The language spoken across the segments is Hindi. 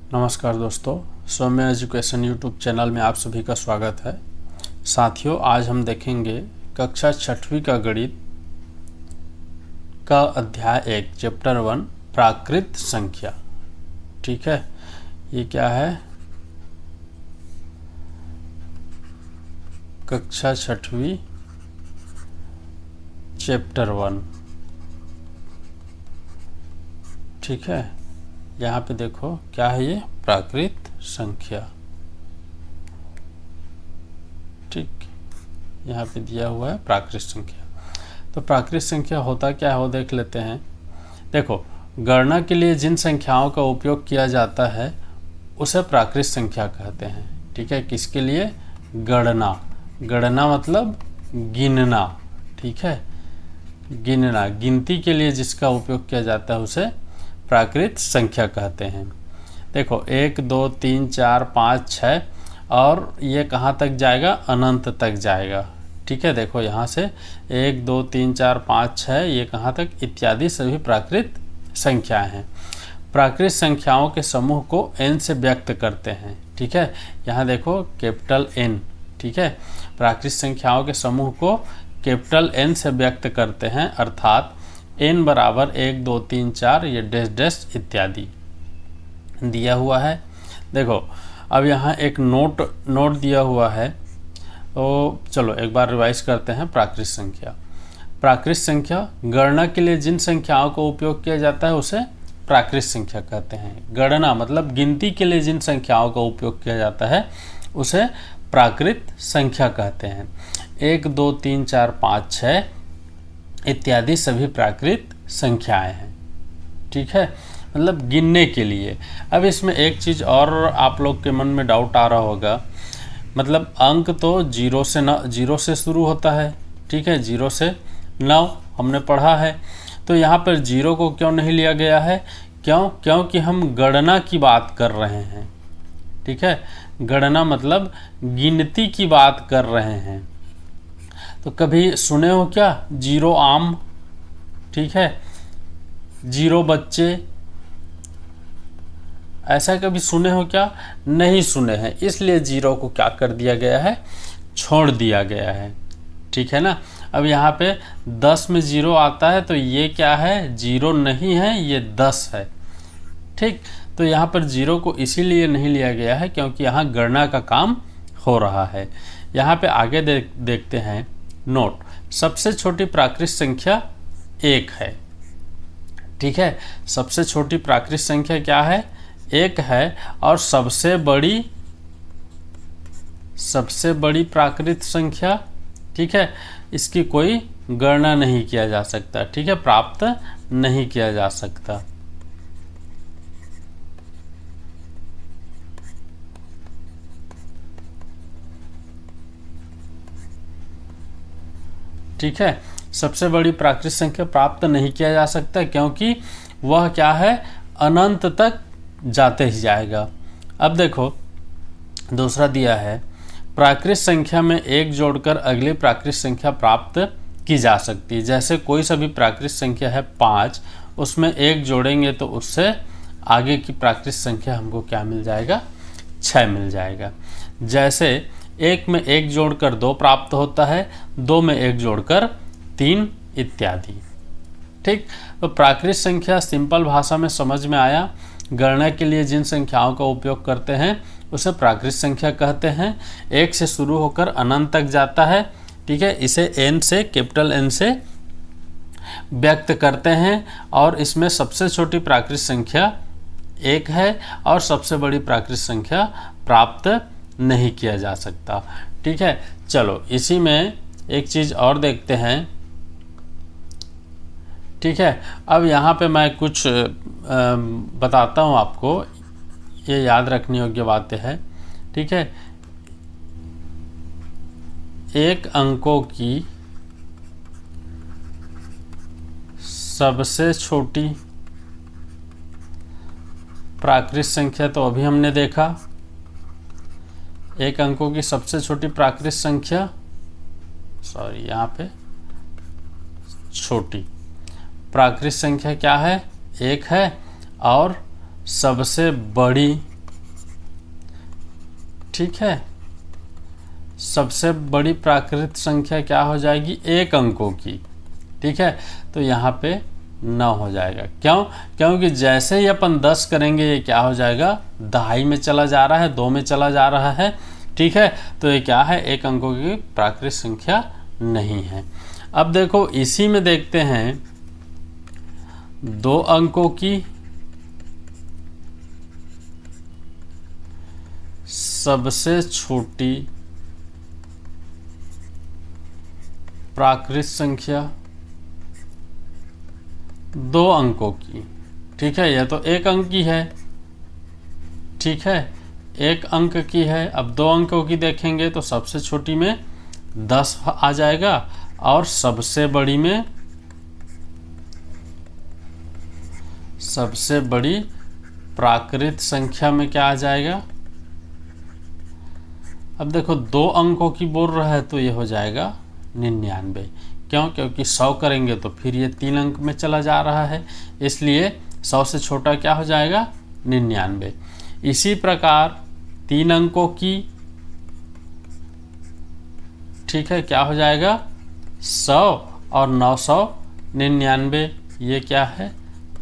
नमस्कार दोस्तों, सौम्या एजुकेशन यूट्यूब चैनल में आप सभी का स्वागत है। साथियों, आज हम देखेंगे कक्षा 6वीं का गणित का अध्याय 1 चैप्टर 1 प्राकृत संख्या। ठीक है, ये क्या है? कक्षा 6वीं चैप्टर 1। ठीक है, यहाँ पे देखो क्या है, ये प्राकृत संख्या। ठीक, यहाँ पे दिया हुआ है प्राकृत संख्या। तो प्राकृत संख्या होता क्या है वो देख लेते हैं। देखो, गणना के लिए जिन संख्याओं का उपयोग किया जाता है उसे प्राकृत संख्या कहते हैं। ठीक है, किसके लिए? गणना। गणना मतलब गिनना। ठीक है, गिनना, गिनती के लिए जिसका उपयोग किया जाता है उसे प्राकृत संख्या कहते हैं। देखो 1 2 3 4 5 6 और ये कहाँ तक जाएगा? अनंत तक जाएगा। ठीक है, देखो यहाँ से 1 2 3 4 5 6 ये कहाँ तक? इत्यादि सभी प्राकृत संख्याएं हैं। प्राकृत संख्याओं के समूह को n से व्यक्त करते हैं। ठीक है, यहाँ देखो कैपिटल N। ठीक है, प्राकृत संख्याओं के समूह को कैपिटल N से व्यक्त करते हैं, अर्थात n बराबर 1 2 3 4 ये डैश डैश इत्यादि दिया हुआ है। देखो अब यहाँ एक नोट दिया हुआ है, तो चलो एक बार रिवाइज करते हैं। प्राकृत संख्या, प्राकृत संख्या गणना के लिए जिन संख्याओं का उपयोग किया जाता है उसे प्राकृत संख्या कहते हैं। गणना मतलब गिनती के लिए जिन संख्याओं का उपयोग किया जाता है उसे प्राकृत संख्या कहते हैं। 1 2 3 4 5 6 इत्यादि सभी प्राकृत संख्याएं हैं। ठीक है, मतलब गिनने के लिए। अब इसमें एक चीज़ और आप लोग के मन में डाउट आ रहा होगा, मतलब अंक तो 0 से शुरू होता है। ठीक है, 0 से 9 हमने पढ़ा है, तो यहाँ पर 0 को क्यों नहीं लिया गया है? क्योंकि हम गणना की बात कर रहे हैं। ठीक है, गणना मतलब गिनती की बात कर रहे हैं। तो कभी सुने हो क्या 0 आम? ठीक है, 0 बच्चे, ऐसा कभी सुने हो क्या? नहीं सुने हैं, इसलिए 0 को क्या कर दिया गया है? छोड़ दिया गया है। ठीक है ना। अब यहाँ पे 10 में 0 आता है, तो ये क्या है? 0 नहीं है, ये 10 है। ठीक, तो यहाँ पर 0 को इसीलिए नहीं लिया गया है क्योंकि यहाँ गणना का काम हो रहा है। यहाँ पे आगे देखते हैं नोट। सबसे छोटी प्राकृत संख्या 1 है। ठीक है, सबसे छोटी प्राकृत संख्या क्या है? 1 है। और सबसे बड़ी प्राकृत संख्या, ठीक है, इसकी कोई गणना नहीं किया जा सकता। ठीक है, प्राप्त नहीं किया जा सकता। ठीक है, सबसे बड़ी प्राकृत संख्या प्राप्त नहीं किया जा सकता क्योंकि वह क्या है? अनंत तक जाते ही जाएगा। अब देखो दूसरा दिया है, प्राकृत संख्या में 1 जोड़कर अगली प्राकृत संख्या प्राप्त की जा सकती है। जैसे कोई सा भी प्राकृत संख्या है 5, उसमें 1 जोड़ेंगे तो उससे आगे की प्राकृत संख्या हमको क्या मिल जाएगा? 6 मिल जाएगा। जैसे 1 में 1 जोड़कर 2 प्राप्त होता है, 2 में 1 जोड़कर 3 इत्यादि। ठीक, तो प्राकृत संख्या सिंपल भाषा में समझ में आया। गणना के लिए जिन संख्याओं का उपयोग करते हैं उसे प्राकृत संख्या कहते हैं। 1 से शुरू होकर अनंत तक जाता है। ठीक है, इसे n से, कैपिटल N से व्यक्त करते हैं और इसमें सबसे छोटी प्राकृत संख्या 1 है और सबसे बड़ी प्राकृत संख्या प्राप्त नहीं किया जा सकता। ठीक है, चलो इसी में एक चीज़ और देखते हैं। ठीक है, अब यहाँ पे मैं कुछ बताता हूँ आपको, ये याद रखने योग्य बातें हैं। ठीक है, 1 अंकों की सबसे छोटी प्राकृत संख्या तो अभी हमने देखा। 1 अंकों की सबसे छोटी प्राकृत संख्या, यहाँ पे छोटी प्राकृत संख्या क्या है? 1 है। और सबसे बड़ी ठीक है, सबसे बड़ी प्राकृत संख्या क्या हो जाएगी, 1 अंकों की। ठीक है, तो यहाँ पे 9 हो जाएगा। क्यों? क्योंकि जैसे ही अपन 10 करेंगे ये क्या हो जाएगा, दहाई में चला जा रहा है, 2 में चला जा रहा है। ठीक है, तो ये क्या है, 1 अंकों की प्राकृत संख्या नहीं है। अब देखो इसी में देखते हैं 2 अंकों की सबसे छोटी प्राकृत संख्या 2 अंकों की। ठीक है, यह तो 1 अंक की है। ठीक है, 1 अंक की है। अब 2 अंकों की देखेंगे तो सबसे छोटी में 10 आ जाएगा और सबसे बड़ी प्राकृत संख्या में क्या आ जाएगा। अब देखो 2 अंकों की बोल रहा है तो ये हो जाएगा 99। क्यों? क्योंकि 100 करेंगे तो फिर ये 3 अंक में चला जा रहा है, इसलिए 100 से छोटा क्या हो जाएगा, 99। इसी प्रकार 3 अंकों की, ठीक है, क्या हो जाएगा 100 और 999, ये क्या है,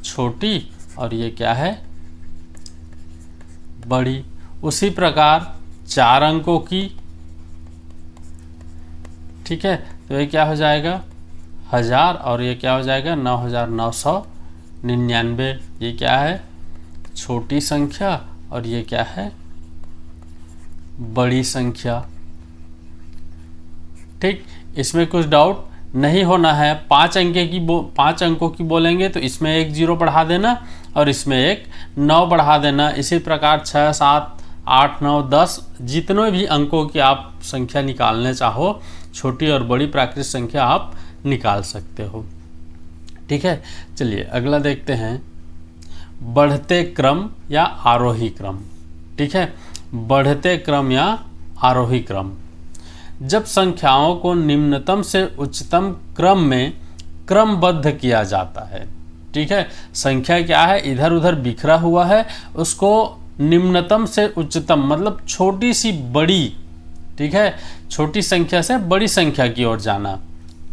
छोटी और ये क्या है, बड़ी। उसी प्रकार 4 अंकों की, ठीक है, तो ये क्या हो जाएगा 1000 और ये क्या हो जाएगा 9999। ये क्या है, छोटी संख्या और ये क्या है, बड़ी संख्या। ठीक, इसमें कुछ डाउट नहीं होना है। 5 अंकों की बोलेंगे तो इसमें 1 0 बढ़ा देना और इसमें 1 9 बढ़ा देना। इसी प्रकार 6 7 8 9 10 जितने भी अंकों की आप संख्या निकालने चाहो, छोटी और बड़ी प्राकृत संख्या आप निकाल सकते हो। ठीक है, चलिए अगला देखते हैं, बढ़ते क्रम या आरोही क्रम। ठीक है, बढ़ते क्रम या आरोही क्रम। जब संख्याओं को निम्नतम से उच्चतम क्रम में क्रमबद्ध किया जाता है। ठीक है, संख्या क्या है, इधर उधर बिखरा हुआ है, उसको निम्नतम से उच्चतम मतलब छोटी सी बड़ी, ठीक है, छोटी संख्या से बड़ी संख्या की ओर जाना।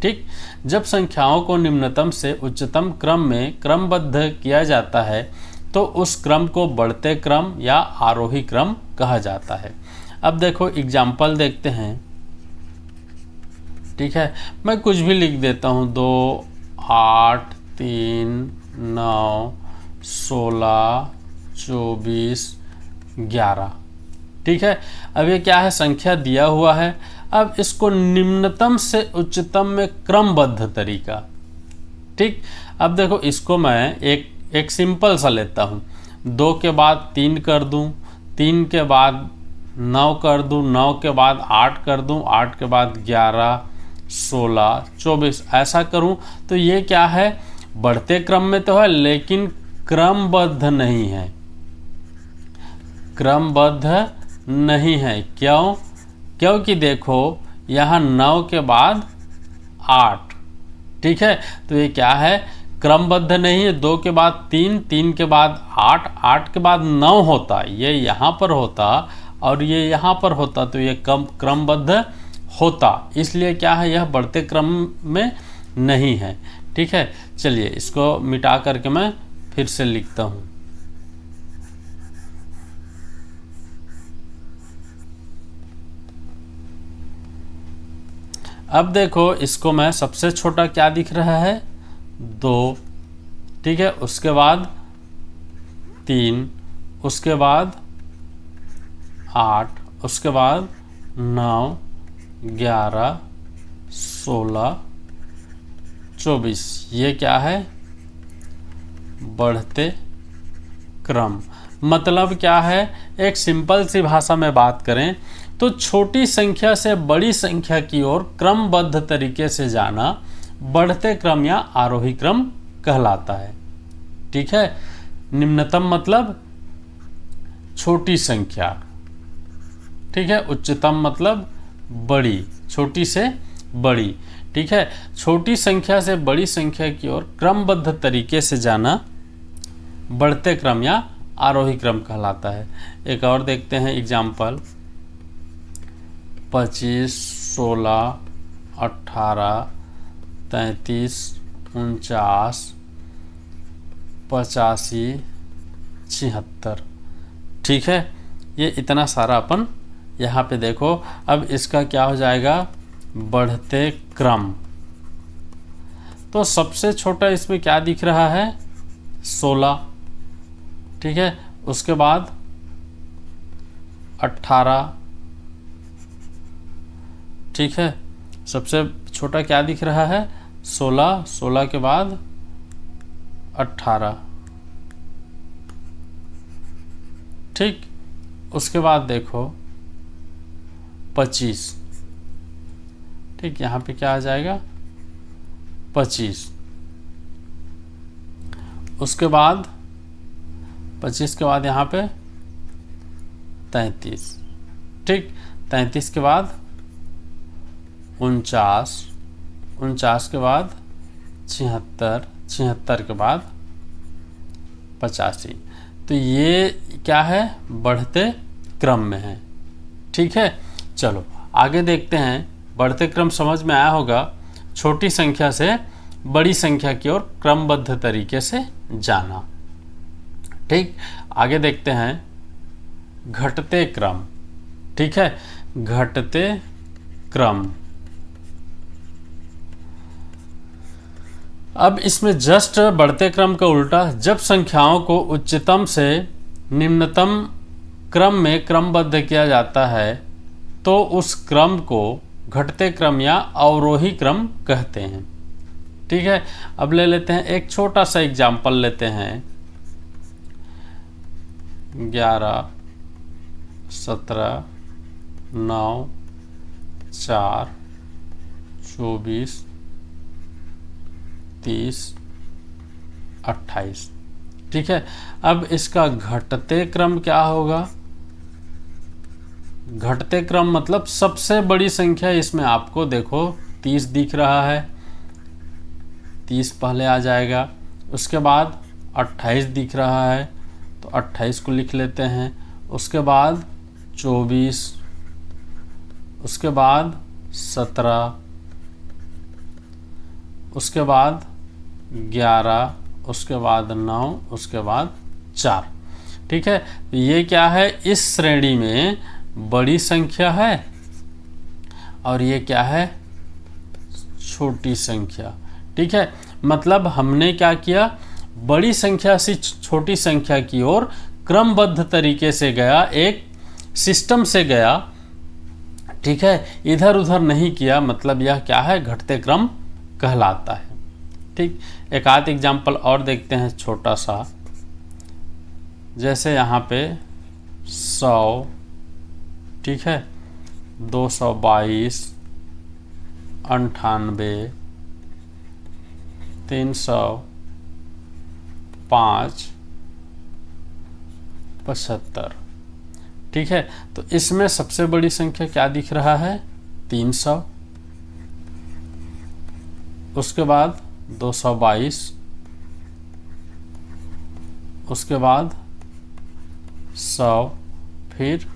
ठीक, जब संख्याओं को निम्नतम से उच्चतम क्रम में क्रमबद्ध किया जाता है तो उस क्रम को बढ़ते क्रम या आरोही क्रम कहा जाता है। अब देखो एग्जाम्पल देखते हैं। ठीक है, मैं कुछ भी लिख देता हूँ, 2 8 3 9 16 24 11। ठीक है, अब ये क्या है, संख्या दिया हुआ है। अब इसको निम्नतम से उच्चतम में क्रमबद्ध तरीका। ठीक, अब देखो इसको मैं एक सिंपल सा लेता हूँ। 2 के बाद 3 कर दूँ, 3 के बाद 9 कर दूँ, 9 के बाद 8 कर दूँ, 8 के बाद 11 16 24 ऐसा करूँ तो ये क्या है, बढ़ते क्रम में तो है लेकिन क्रमबद्ध नहीं है, क्रमबद्ध नहीं है। क्यों? क्योंकि देखो यहाँ 9 के बाद 8, ठीक है, तो ये क्या है, क्रमबद्ध नहीं है। 2 के बाद 3, 3 के बाद 8, 8 के बाद 9 होता, ये यहाँ पर होता और ये यहाँ पर होता, तो ये क्रमबद्ध होता, इसलिए क्या है, यह बढ़ते क्रम में नहीं है। ठीक है, चलिए इसको मिटा करके मैं फिर से लिखता हूँ। अब देखो इसको मैं सबसे छोटा क्या दिख रहा है, 2, ठीक है, उसके बाद 3, उसके बाद 8, उसके बाद 9 11 16 24। ये क्या है, बढ़ते क्रम। मतलब क्या है, एक सिंपल सी भाषा में बात करें तो छोटी संख्या से बड़ी संख्या की ओर क्रमबद्ध तरीके से जाना बढ़ते क्रम या आरोही क्रम कहलाता है। ठीक है, निम्नतम मतलब छोटी संख्या, ठीक है, उच्चतम मतलब बड़ी, छोटी से बड़ी। ठीक है, छोटी संख्या से बड़ी संख्या की ओर क्रमबद्ध तरीके से जाना बढ़ते क्रम या आरोही क्रम कहलाता है। एक और देखते हैं एग्जाम्पल। 25, 16, 18, 33, 49, 85, 76। ठीक है, ये इतना सारा अपन यहाँ पे देखो। अब इसका क्या हो जाएगा, बढ़ते क्रम। तो सबसे छोटा इसमें क्या दिख रहा है, 16। ठीक है, उसके बाद 18। ठीक है, सबसे छोटा क्या दिख रहा है, 16। 16 के बाद 18। ठीक, उसके बाद देखो 25। ठीक, यहाँ पे क्या आ जाएगा, 25। उसके बाद 25 के बाद यहाँ पे 33। ठीक, 33 के बाद 49। 49 के बाद 76। 76 के बाद 85। तो ये क्या है, बढ़ते क्रम में है। ठीक है, चलो आगे देखते हैं। बढ़ते क्रम समझ में आया होगा। छोटी संख्या से बड़ी संख्या की ओर क्रमबद्ध तरीके से जाना। ठीक, आगे देखते हैं घटते क्रम। ठीक है, घटते क्रम। अब इसमें जस्ट बढ़ते क्रम का उल्टा, जब संख्याओं को उच्चतम से निम्नतम क्रम में क्रमबद्ध किया जाता है तो उस क्रम को घटते क्रम या अवरोही क्रम कहते हैं। ठीक है, अब ले लेते हैं एक छोटा सा एग्जाम्पल लेते हैं। 11, 17, 9, 4, 24, 30, 28। ठीक है, अब इसका घटते क्रम क्या होगा, घटते क्रम मतलब सबसे बड़ी संख्या इसमें आपको देखो 30 दिख रहा है, 30 पहले आ जाएगा। उसके बाद 28 दिख रहा है तो 28 को लिख लेते हैं। उसके बाद 24, उसके बाद 17, उसके बाद 11, उसके बाद 9, उसके बाद 4। ठीक है, तो ये क्या है, इस श्रेणी में बड़ी संख्या है और ये क्या है, छोटी संख्या। ठीक है, मतलब हमने क्या किया, बड़ी संख्या से छोटी संख्या की ओर क्रमबद्ध तरीके से गया, एक सिस्टम से गया। ठीक है, इधर उधर नहीं किया, मतलब यह क्या है, घटते क्रम कहलाता है। ठीक, एक आध एग्जाम्पल और देखते हैं छोटा सा। जैसे यहाँ पे 100, ठीक है, 222, 98, 305, 75। ठीक है, तो इसमें सबसे बड़ी संख्या क्या दिख रहा है, 300। उसके बाद 222, उसके बाद 100, फिर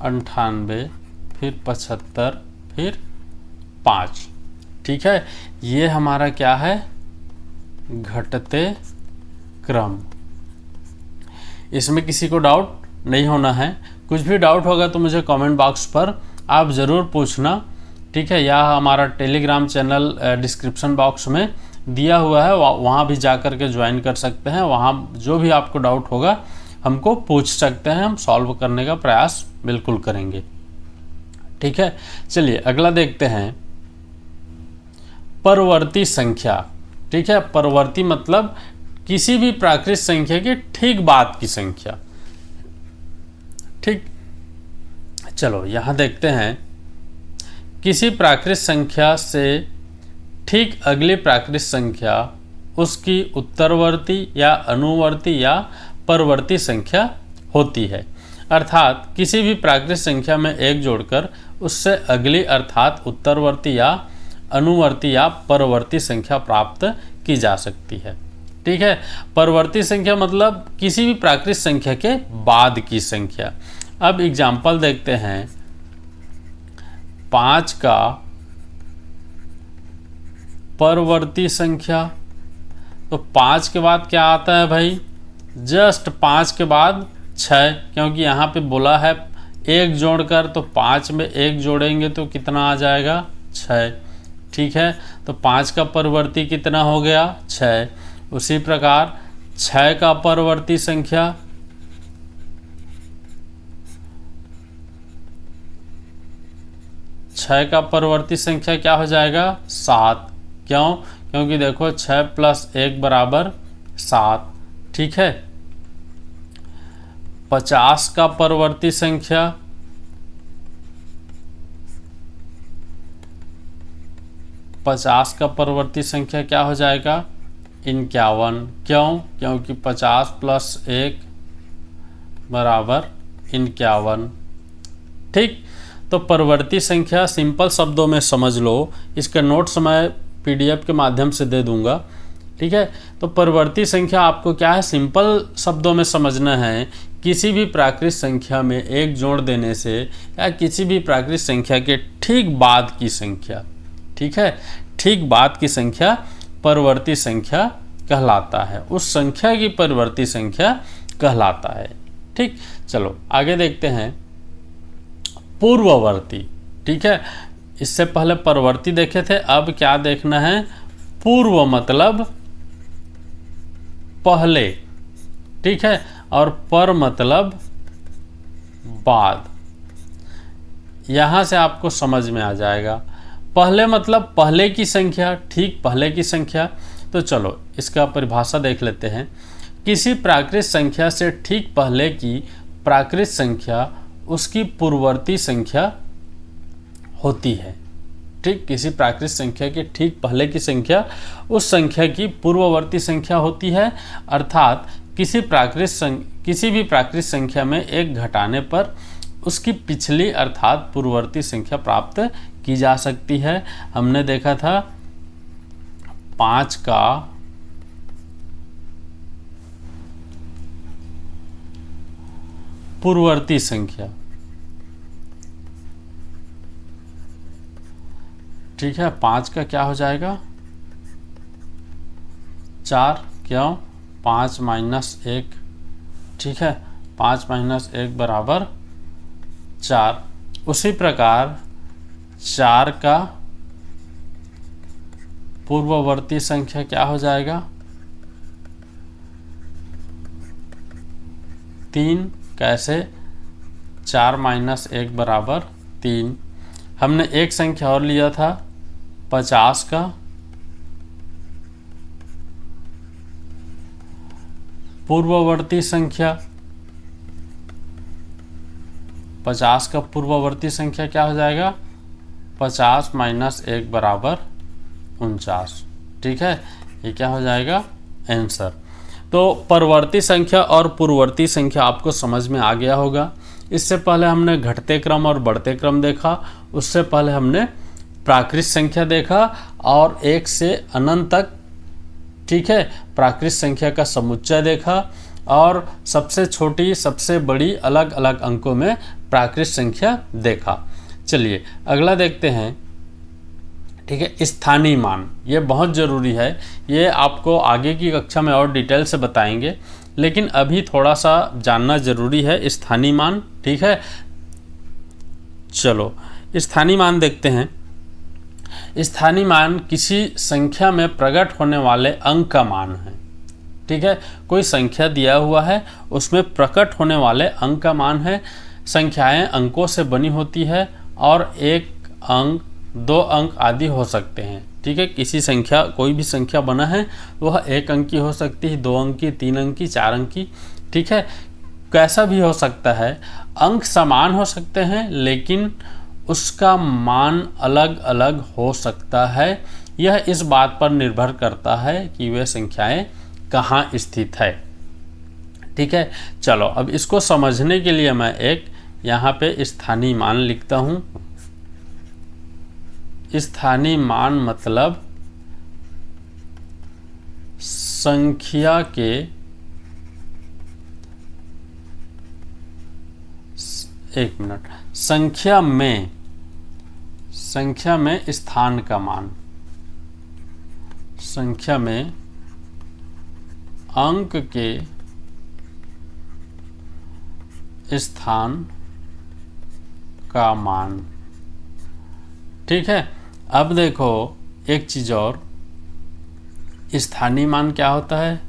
98, फिर 75, फिर 5। ठीक है, ये हमारा क्या है, घटते क्रम। इसमें किसी को डाउट नहीं होना है। कुछ भी डाउट होगा तो मुझे कमेंट बॉक्स पर आप ज़रूर पूछना। ठीक है, या हमारा टेलीग्राम चैनल डिस्क्रिप्शन बॉक्स में दिया हुआ है, वहाँ भी जा कर के ज्वाइन कर सकते हैं। वहाँ जो भी आपको डाउट होगा हमको पूछ सकते हैं, हम सॉल्व करने का प्रयास बिल्कुल करेंगे। ठीक है, चलिए अगला देखते हैं, परवर्ती संख्या। ठीक है, परवर्ती मतलब किसी भी प्राकृत संख्या के ठीक बाद की संख्या। ठीक, चलो यहाँ देखते हैं, किसी प्राकृत संख्या से ठीक अगली प्राकृत संख्या उसकी उत्तरवर्ती या अनुवर्ती या परवर्ती संख्या होती है। अर्थात किसी भी प्राकृत संख्या में एक जोड़कर उससे अगली अर्थात उत्तरवर्ती या अनुवर्ती या परवर्ती संख्या प्राप्त की जा सकती है। ठीक है, परवर्ती संख्या मतलब किसी भी प्राकृत संख्या के बाद की संख्या। अब एग्जाम्पल देखते हैं, 5 का परवर्ती संख्या। तो 5 के बाद क्या आता है भाई, जस्ट 5 के बाद 6, क्योंकि यहाँ पे बोला है 1 जोड़कर, तो 5 में 1 जोड़ेंगे तो कितना आ जाएगा, 6। ठीक है, तो 5 का परवर्ती कितना हो गया, 6। उसी प्रकार 6 का परवर्ती संख्या, 6 का परवर्ती संख्या क्या हो जाएगा, 7। क्यों, क्योंकि देखो 6 + 1 = 7। ठीक है, 50 का परवर्ती संख्या, 50 का परवर्ती संख्या क्या हो जाएगा, 51। क्यों, क्योंकि 50 + 1 = 51। ठीक, तो परवर्ती संख्या सिंपल शब्दों में समझ लो, इसका नोट्स मैं PDF के माध्यम से दे दूंगा। ठीक है, तो परवर्ती संख्या आपको क्या है, सिंपल शब्दों में समझना है, किसी भी प्राकृत संख्या में 1 जोड़ देने से या किसी भी प्राकृत संख्या के ठीक बाद की संख्या, ठीक है, ठीक बाद की संख्या परवर्ती संख्या कहलाता है, उस संख्या की परवर्ती संख्या कहलाता है। ठीक, चलो आगे देखते हैं पूर्ववर्ती। ठीक है, इससे पहले परवर्ती देखे थे, अब क्या देखना है, पूर्व मतलब पहले। ठीक है, और पर मतलब बाद। यहां से आपको समझ में आ जाएगा, पहले मतलब पहले की संख्या, ठीक पहले की संख्या। तो चलो इसका परिभाषा देख लेते हैं, किसी प्राकृत संख्या से ठीक पहले की प्राकृत संख्या उसकी पूर्ववर्ती संख्या होती है। ठीक, किसी प्राकृत संख्या के ठीक पहले की संख्या उस संख्या की पूर्ववर्ती संख्या होती है, अर्थात किसी भी प्राकृत संख्या में 1 घटाने पर उसकी पिछली अर्थात पूर्ववर्ती संख्या प्राप्त की जा सकती है। हमने देखा था 5 का पूर्ववर्ती संख्या। ठीक है, 5 का क्या हो जाएगा, 4। क्यों, 5 - 1। ठीक है, 5 - 1 = 4। उसी प्रकार 4 का पूर्ववर्ती संख्या क्या हो जाएगा, 3। कैसे, 4 - 1 = 3। हमने एक संख्या और लिया था 50 का पूर्ववर्ती संख्या। 50 का पूर्ववर्ती संख्या क्या हो जाएगा, 50 - 1 = 49। ठीक है, ये क्या हो जाएगा, आंसर। तो परवर्ती संख्या और पूर्ववर्ती संख्या आपको समझ में आ गया होगा। इससे पहले हमने घटते क्रम और बढ़ते क्रम देखा, उससे पहले हमने प्राकृत संख्या देखा और 1 से अनंत तक, ठीक है, प्राकृत संख्या का समुच्चय देखा, और सबसे छोटी सबसे बड़ी अलग अलग अंकों में प्राकृत संख्या देखा। चलिए अगला देखते हैं। ठीक है, स्थानीय मान, ये बहुत ज़रूरी है, ये आपको आगे की कक्षा में और डिटेल से बताएंगे, लेकिन अभी थोड़ा सा जानना ज़रूरी है स्थानीय मान। ठीक है, चलो स्थानीय मान देखते हैं। स्थानीय मान किसी संख्या में प्रकट होने वाले अंक का मान है। ठीक है, कोई संख्या दिया हुआ है, उसमें प्रकट होने वाले अंक का मान है। संख्याएं अंकों से बनी होती है और 1 अंक, 2 अंक आदि हो सकते हैं। ठीक है, किसी संख्या, कोई भी संख्या बना है वह 1 अंक की हो सकती है, 2 अंक की, 3 अंक की, 4 अंक की। ठीक है, कैसा भी हो सकता है। अंक समान हो सकते हैं लेकिन उसका मान अलग अलग हो सकता है। यह इस बात पर निर्भर करता है कि वे संख्याएं कहाँ स्थित है। ठीक है, चलो अब इसको समझने के लिए मैं एक यहाँ पे स्थानीय मान लिखता हूँ। स्थानीय मान मतलब संख्या के संख्या में संख्या में स्थान का मान, संख्या में अंक के स्थान का मान। ठीक है, अब देखो एक चीज और, स्थानीय मान क्या होता है?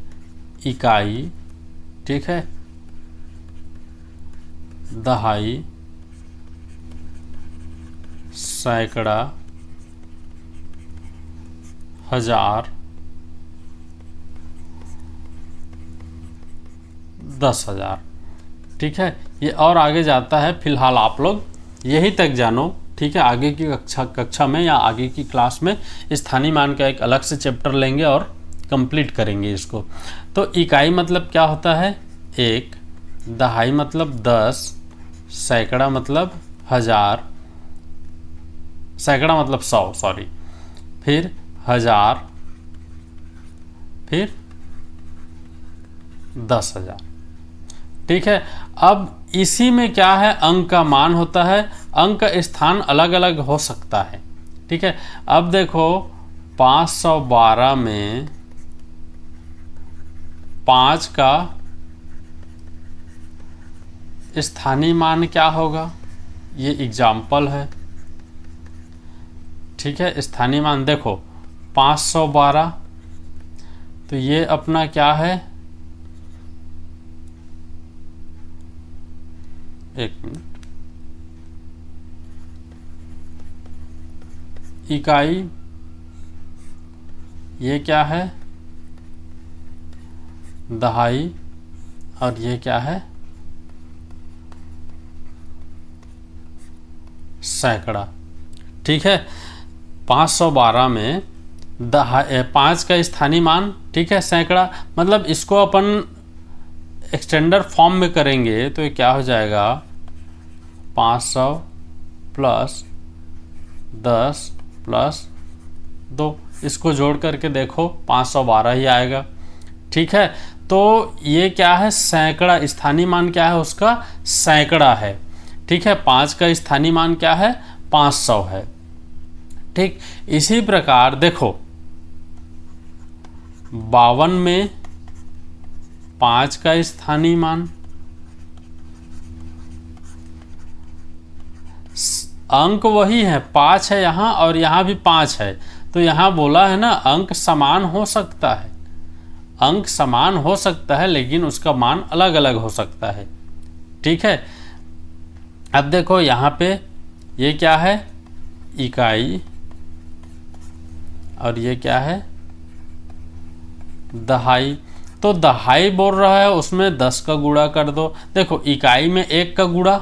इकाई, ठीक है, दहाई, सैकड़ा, हजार, 10,000। ठीक है, ये और आगे जाता है, फिलहाल आप लोग यही तक जानो। ठीक है, आगे की कक्षा में या आगे की क्लास में स्थानीय मान का एक अलग से चैप्टर लेंगे और कंप्लीट करेंगे इसको। तो इकाई मतलब क्या होता है? 1, दहाई मतलब 10, सैकड़ा मतलब 1000, सैकड़ा मतलब 100, सॉरी, फिर 1000, फिर 10,000। ठीक है, अब इसी में क्या है? अंक का मान होता है, अंक का स्थान अलग अलग हो सकता है। ठीक है, अब देखो 512 में 5 का स्थानीय मान क्या होगा? ये एग्जाम्पल है। ठीक है, स्थानीय मान देखो 512, तो ये अपना क्या है? एक मिनट, इकाई, ये क्या है? दहाई, और ये क्या है? सैकड़ा। ठीक है, 512 में 5 का स्थानीय मान, ठीक है, सैकड़ा, मतलब इसको अपन एक्सटेंडर फॉर्म में करेंगे तो ये क्या हो जाएगा? 500 प्लस 10 प्लस 2, इसको जोड़ करके देखो 512 ही आएगा। ठीक है, तो ये क्या है? सैकड़ा, स्थानीय मान क्या है उसका? सैकड़ा है। ठीक है, 5 का स्थानीय मान क्या है? 500 है। ठीक, इसी प्रकार देखो 52 में 5 का स्थानीय मान, अंक वही है, 5 है यहाँ और यहाँ भी 5 है, तो यहाँ बोला है ना अंक समान हो सकता है, अंक समान हो सकता है लेकिन उसका मान अलग अलग हो सकता है। ठीक है, अब देखो यहाँ पे ये क्या है? इकाई, और ये क्या है? दहाई। तो दहाई बोल रहा है, उसमें 10 का गुणा कर दो। देखो इकाई में 1 का गुणा,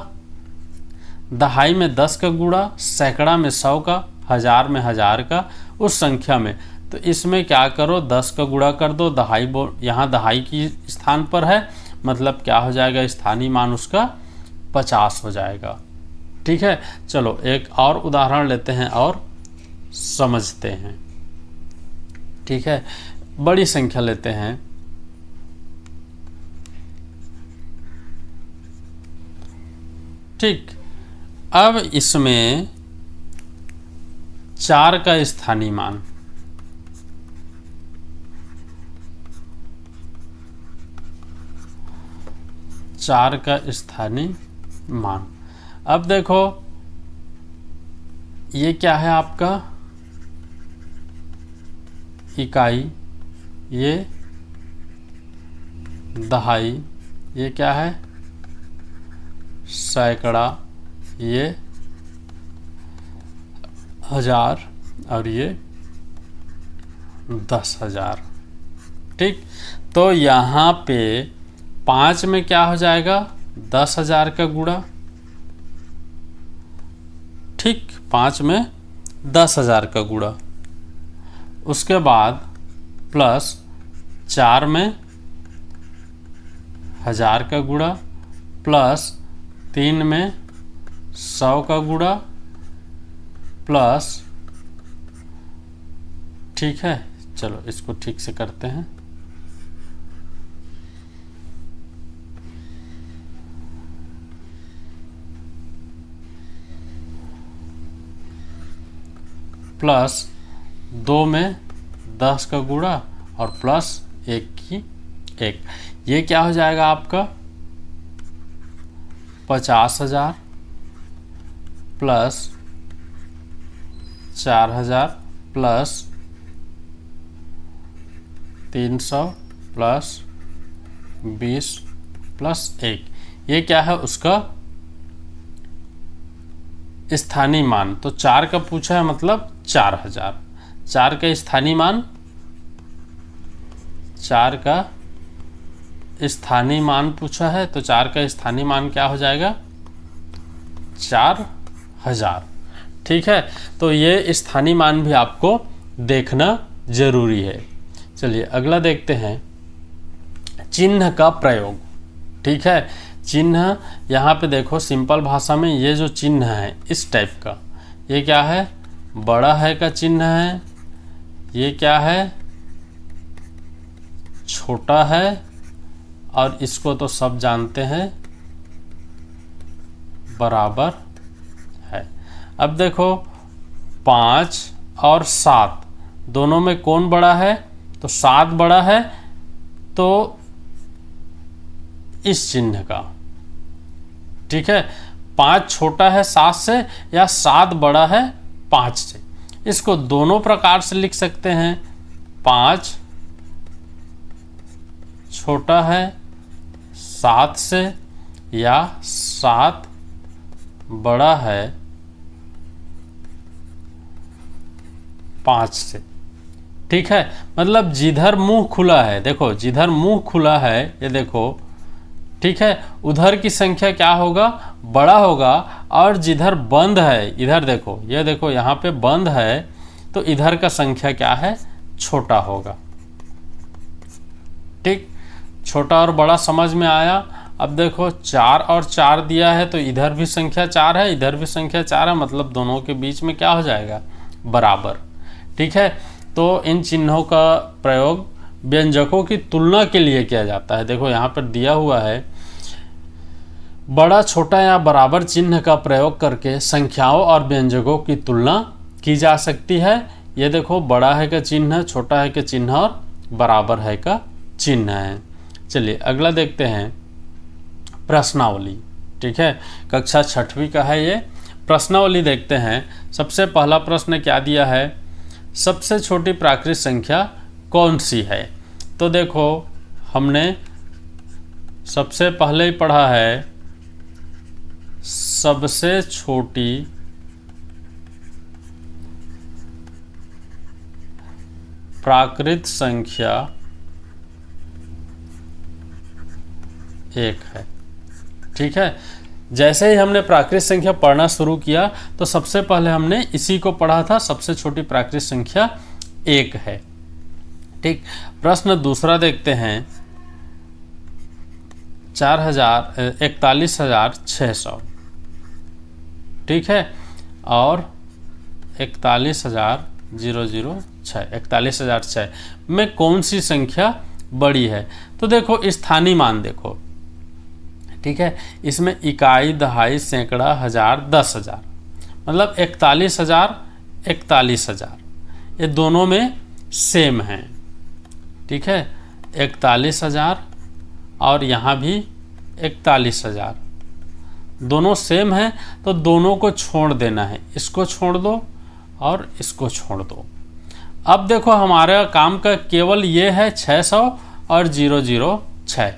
दहाई में 10 का गुणा, सैकड़ा में 100 का, हजार में 1000 का, उस संख्या में। तो इसमें क्या करो? 10 का गुणा कर दो, दहाई यहाँ दहाई की स्थान पर है, मतलब क्या हो जाएगा? स्थानीय मान उसका 50 हो जाएगा। ठीक है, चलो एक और उदाहरण लेते हैं और समझते हैं। ठीक है, बड़ी संख्या लेते हैं। ठीक, अब इसमें 4 का स्थानीय मान, चार का स्थानीय मान। अब देखो ये क्या है आपका? इकाई, ये दहाई, ये क्या है? सैकड़ा, ये हजार, और ये 10,000। ठीक, तो यहाँ पे 5 में क्या हो जाएगा? 10,000 का गुणा। ठीक, 5 में 10,000 का गुणा, उसके बाद प्लस 4 में 1000 का गुणा, प्लस 3 में 100 का गुणा, प्लस, ठीक है, चलो इसको ठीक से करते हैं। प्लस 2 में 10 का गुणा और प्लस 1 की 1, ये क्या हो जाएगा आपका 50,000 प्लस 4,000 प्लस 300 प्लस 20 प्लस 1, ये क्या है उसका स्थानीय मान। तो 4 का पूछा है मतलब 4,000, 4 का स्थानीय मान, 4 का स्थानीय मान पूछा है, तो 4 का स्थानीय मान क्या हो जाएगा 4,000। ठीक है, तो ये स्थानीय मान भी आपको देखना जरूरी है। चलिए अगला देखते हैं चिन्ह का प्रयोग। ठीक है, चिन्ह यहाँ पे देखो सिंपल भाषा में ये जो चिन्ह है इस टाइप का, ये क्या है बड़ा है का चिन्ह है, ये क्या है छोटा है, और इसको तो सब जानते हैं बराबर है। अब देखो 5 और 7 दोनों में कौन बड़ा है, तो 7 बड़ा है, तो इस चिन्ह का। ठीक है, 5 छोटा है 7 से या 7 बड़ा है 5 से, इसको दोनों प्रकार से लिख सकते हैं। 5 छोटा है 7 से या 7 बड़ा है 5 से। ठीक है, मतलब जिधर मुंह खुला है, देखो जिधर मुंह खुला है ये देखो, ठीक है, उधर की संख्या क्या होगा बड़ा होगा, और जिधर बंद है इधर देखो, ये देखो यहाँ पे बंद है, तो इधर का संख्या क्या है छोटा होगा। ठीक, छोटा और बड़ा समझ में आया। अब देखो 4 और 4 दिया है, तो इधर भी संख्या 4 है, इधर भी संख्या 4 है, मतलब दोनों के बीच में क्या हो जाएगा बराबर। ठीक है, तो इन चिन्हों का प्रयोग व्यंजकों की तुलना के लिए किया जाता है। देखो यहाँ पर दिया हुआ है बड़ा छोटा या बराबर चिन्ह का प्रयोग करके संख्याओं और व्यंजकों की तुलना की जा सकती है। ये देखो बड़ा है का चिन्ह, छोटा है का चिन्ह और बराबर है का चिन्ह है। चलिए अगला देखते हैं प्रश्नावली। ठीक है, कक्षा 6वीं का है ये। प्रश्नावली देखते हैं। सबसे पहला प्रश्न क्या दिया है, सबसे छोटी प्राकृत संख्या कौन सी है। तो देखो हमने सबसे पहले ही पढ़ा है सबसे छोटी प्राकृत संख्या 1 है। ठीक है, जैसे ही हमने प्राकृत संख्या पढ़ना शुरू किया तो सबसे पहले हमने इसी को पढ़ा था, सबसे छोटी प्राकृत संख्या 1 है। ठीक, प्रश्न दूसरा देखते हैं 41,600। ठीक है, और 41,006 में कौन सी संख्या बड़ी है। तो देखो स्थानीय मान देखो, ठीक है, इसमें इकाई, दहाई, सैकड़ा, हजार, 10,000, मतलब 41,000 ये दोनों में सेम हैं। ठीक है, 41,000 और यहाँ भी 41,000 दोनों सेम हैं, तो दोनों को छोड़ देना है, इसको छोड़ दो और इसको छोड़ दो। अब देखो हमारा काम का केवल ये है 600 और 006,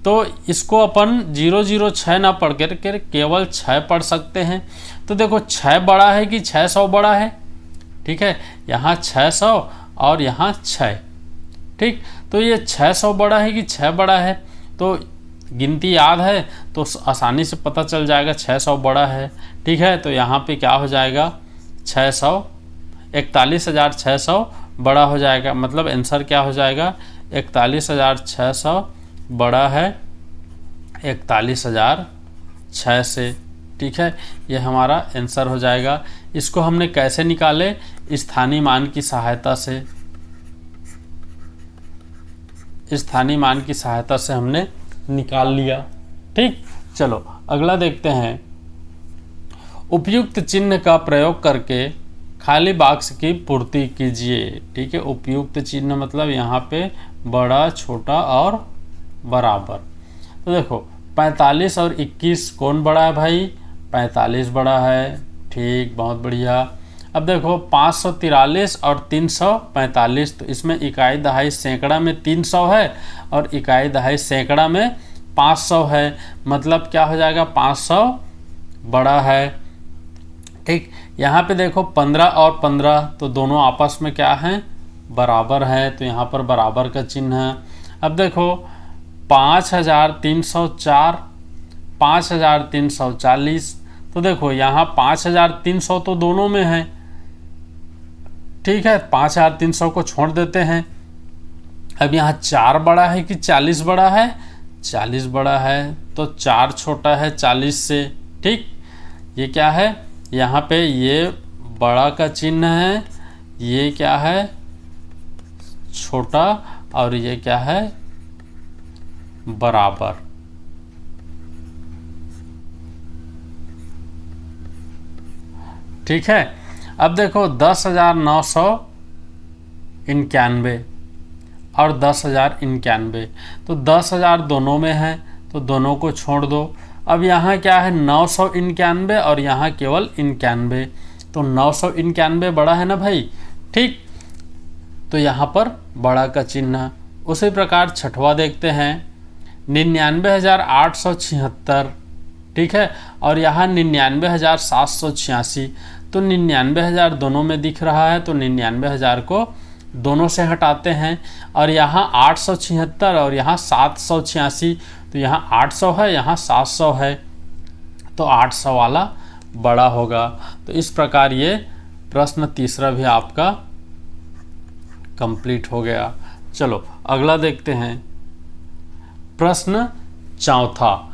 तो इसको अपन 006 ना पढ़ कर केवल 6 पढ़ सकते हैं। तो देखो 6 बड़ा है कि 600 बड़ा है। ठीक है, यहाँ 600 और यहाँ 6। ठीक, तो ये 600 बड़ा है कि 6 बड़ा है, तो गिनती याद है तो आसानी से पता चल जाएगा 600 बड़ा है। ठीक है, तो यहाँ पे क्या हो जाएगा 600, 41,600 बड़ा हो जाएगा, मतलब आंसर क्या हो जाएगा 41,600 बड़ा है 41,006 से। ठीक है, ये हमारा आंसर हो जाएगा। इसको हमने कैसे निकाले, स्थानीय मान की सहायता से, स्थानीय मान की सहायता से हमने निकाल लिया। ठीक, चलो अगला देखते हैं। उपयुक्त चिन्ह का प्रयोग करके खाली बॉक्स की पूर्ति कीजिए। ठीक है, उपयुक्त चिन्ह मतलब यहाँ पे बड़ा, छोटा और बराबर। तो देखो 45 और 21 कौन बड़ा है भाई? 45 बड़ा है। ठीक, बहुत बढ़िया। अब देखो 543 और 345, तो इसमें इकाई दहाई सैकड़ा में 300 है और इकाई दहाई सैकड़ा में 500 है, मतलब क्या हो जाएगा? 500 बड़ा है। ठीक, यहाँ पे देखो 15 और 15, तो दोनों आपस में क्या हैं? बराबर है, तो यहाँ पर बराबर का चिन्ह है। अब देखो 5304, 5340, तो देखो यहाँ 5300 तो दोनों में है। ठीक है, 5300 को छोड़ देते हैं। अब यहाँ 4 बड़ा है कि 40 बड़ा है? 40 बड़ा है, तो 4 छोटा है 40 से। ठीक, ये क्या है? यहाँ पे ये बड़ा का चिन्ह है, ये क्या है? छोटा, और ये क्या है? बराबर। ठीक है, अब देखो 10,991 और 10,091, तो 10,000 दोनों में है, तो दोनों को छोड़ दो। अब यहाँ क्या है? 991 और यहाँ केवल 91, तो 991 बड़ा है ना भाई? ठीक, तो यहाँ पर बड़ा का चिन्ह। उसी प्रकार छठवां देखते हैं, 99,876। ठीक है, और यहाँ 99,786, तो 99,000 दोनों में दिख रहा है, तो 99,000 को दोनों से हटाते हैं। और यहाँ 876 और यहाँ 786, तो यहाँ 800 है, यहाँ 700 है, तो 800 वाला बड़ा होगा। तो इस प्रकार ये प्रश्न तीसरा भी आपका कंप्लीट हो गया। चलो अगला देखते हैं, प्रश्न चौथा,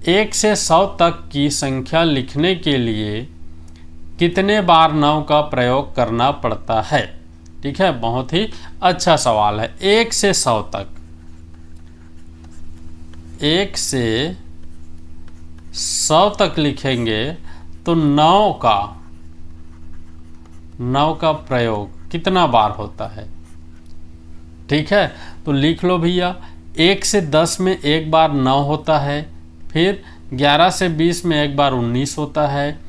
1 से 100 तक की संख्या लिखने के लिए कितने बार 9 का प्रयोग करना पड़ता है? ठीक है, बहुत ही अच्छा सवाल है। 1 से 100 तक, 1 से 100 तक लिखेंगे तो 9 का प्रयोग कितना बार होता है? ठीक है, तो लिख लो भैया। 1 से 10 में एक बार 9 होता है, फिर 11 से 20 में एक बार 19 होता है,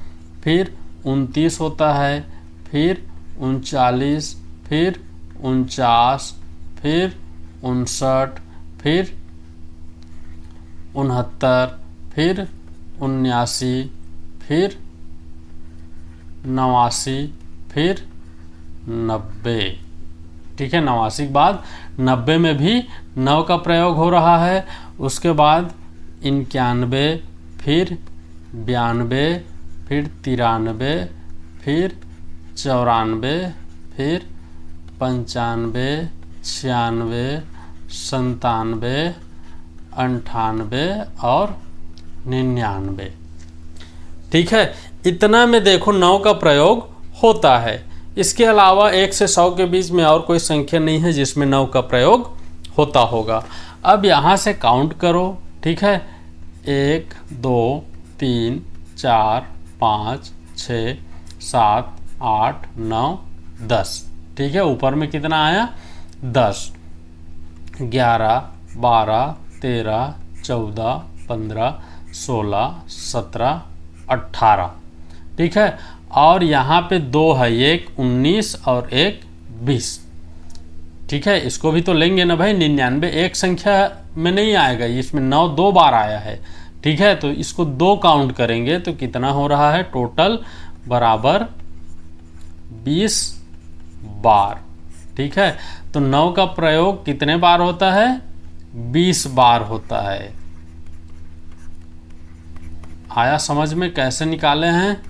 फिर 29 होता है, फिर 39, फिर 49, फिर 59, फिर 69, फिर 79, फिर 89, फिर 90। ठीक है, 89 के बाद 90 में भी 9 का प्रयोग हो रहा है। उसके बाद 91, फिर 92, फिर 93, फिर 94, फिर 95, 96, 97, 98 और 99। ठीक है, इतना में देखो 9 का प्रयोग होता है। इसके अलावा 1 से 100 के बीच में और कोई संख्या नहीं है जिसमें 9 का प्रयोग होता होगा। अब यहाँ से काउंट करो। ठीक है, 1 2 3 4 5 6 7 8 9 10। ठीक है, ऊपर में कितना आया? 10, 11 12 13 14 15 16 17 18। ठीक है, और यहाँ पे 2 है, एक 19 और एक 20। ठीक है, इसको भी तो लेंगे ना भाई। 99 एक संख्या में नहीं आएगा, इसमें 9 2 बार आया है। ठीक है, तो इसको 2 काउंट करेंगे तो कितना हो रहा है? टोटल बराबर 20 बार। ठीक है, तो 9 का प्रयोग कितने बार होता है? 20 बार होता है। आया समझ में कैसे निकाले हैं?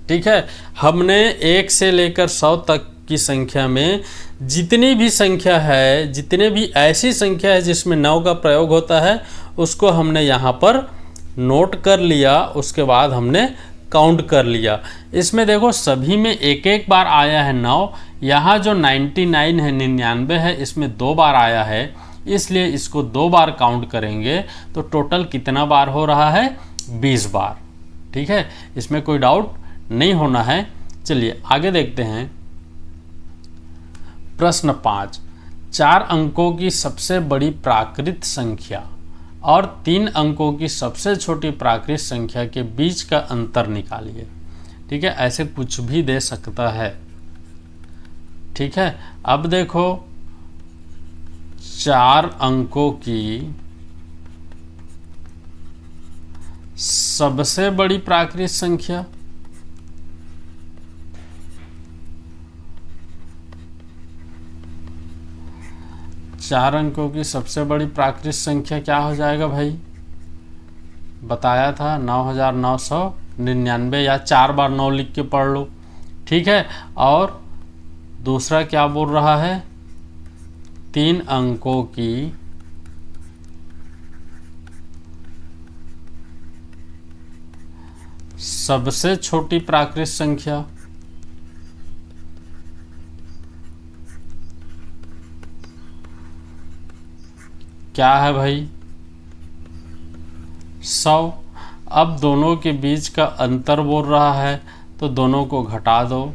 ठीक है, हमने 1 से लेकर 100 तक की संख्या में जितनी भी संख्या है, जितने भी ऐसी संख्या है जिसमें 9 का प्रयोग होता है, उसको हमने यहाँ पर नोट कर लिया। उसके बाद हमने काउंट कर लिया। इसमें देखो सभी में एक एक बार आया है 9। यहाँ जो 99 है, 99 है, इसमें 2 बार आया है, इसलिए इसको 2 बार काउंट करेंगे तो टोटल कितना बार हो रहा है? 20 बार। ठीक है, इसमें कोई डाउट नहीं होना है। चलिए आगे देखते हैं। प्रश्न 5, 4 अंकों की सबसे बड़ी प्राकृत संख्या और 3 अंकों की सबसे छोटी प्राकृत संख्या के बीच का अंतर निकालिए। ठीक है, ऐसे कुछ भी दे सकता है। ठीक है, अब देखो 4 अंकों की सबसे बड़ी प्राकृत संख्या, चार अंकों की सबसे बड़ी प्राकृत संख्या क्या हो जाएगा भाई? बताया था 9999, या 4 बार 9 लिख के पढ़ लो। ठीक है, और दूसरा क्या बोल रहा है? 3 अंकों की सबसे छोटी प्राकृत संख्या, क्या है भाई? 100। अब दोनों के बीच का अंतर बोल रहा है तो दोनों को घटा दो।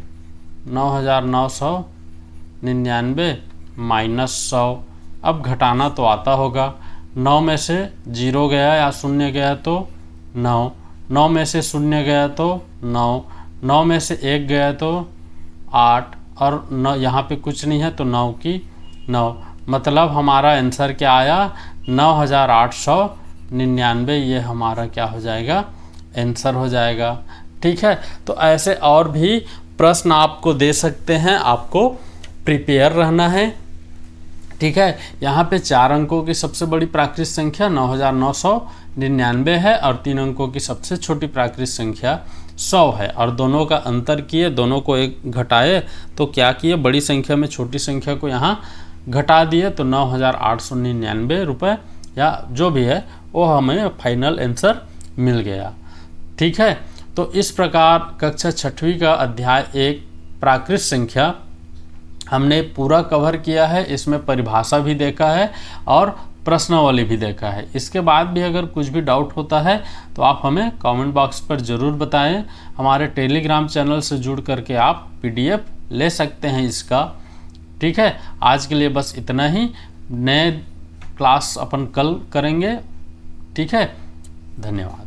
9999 माइनस 100। अब घटाना तो आता होगा। 9 में से 0 गया या 0 गया तो 9, 9 में से 0 गया तो 9, 9 में से 1 गया तो 8, और 9 यहाँ पे कुछ नहीं है तो 9 की 9। मतलब हमारा आंसर क्या आया? 9899। ये हमारा क्या हो जाएगा? आंसर हो जाएगा। ठीक है, तो ऐसे और भी प्रश्न आपको दे सकते हैं, आपको प्रिपेयर रहना है। ठीक है, यहाँ पे 4 अंकों की सबसे बड़ी प्राकृत संख्या 9999 है और 3 अंकों की सबसे छोटी प्राकृत संख्या 100 है, और दोनों का अंतर किए, दोनों को एक घटाए तो क्या किए? बड़ी संख्या में छोटी संख्या को यहाँ घटा दिए तो 9899 रुपये या जो भी है वो हमें फाइनल आंसर मिल गया। ठीक है, तो इस प्रकार कक्षा 6वीं का अध्याय 1 प्राकृत संख्या हमने पूरा कवर किया है। इसमें परिभाषा भी देखा है और प्रश्नावली भी देखा है। इसके बाद भी अगर कुछ भी डाउट होता है तो आप हमें कमेंट बॉक्स पर ज़रूर बताएं। हमारे टेलीग्राम चैनल से जुड़ करके आप PDF ले सकते हैं इसका। ठीक है, आज के लिए बस इतना ही। नए क्लास अपन कल करेंगे। ठीक है, धन्यवाद।